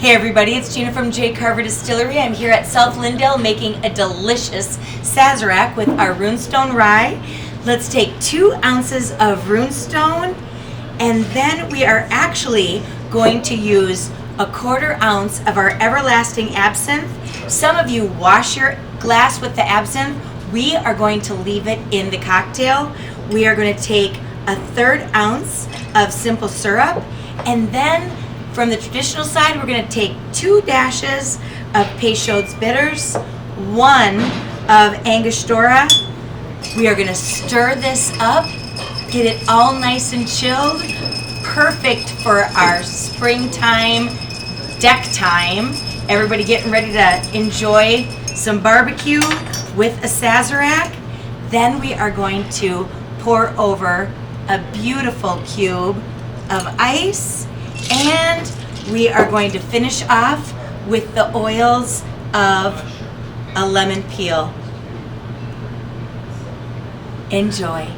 Hey everybody, it's Gina from Carver Distillery. I'm here at South Lindale making a delicious Sazerac with our Runestone rye. Let's take 2 ounces of Runestone, and then we are actually going to use a 1/4 ounce of our everlasting absinthe. Some of you wash your glass with the absinthe. We are going to leave it in the cocktail. We are going to take a 1/3 ounce of simple syrup, and then from the traditional side, we're going to take 2 dashes of Peychaud's bitters, 1 of Angostura. We are going to stir this up, get it all nice and chilled, perfect for our springtime deck time. Everybody getting ready to enjoy some barbecue with a Sazerac. Then we are going to pour over a beautiful cube of ice, and we are going to finish off with the oils of a lemon peel. Enjoy.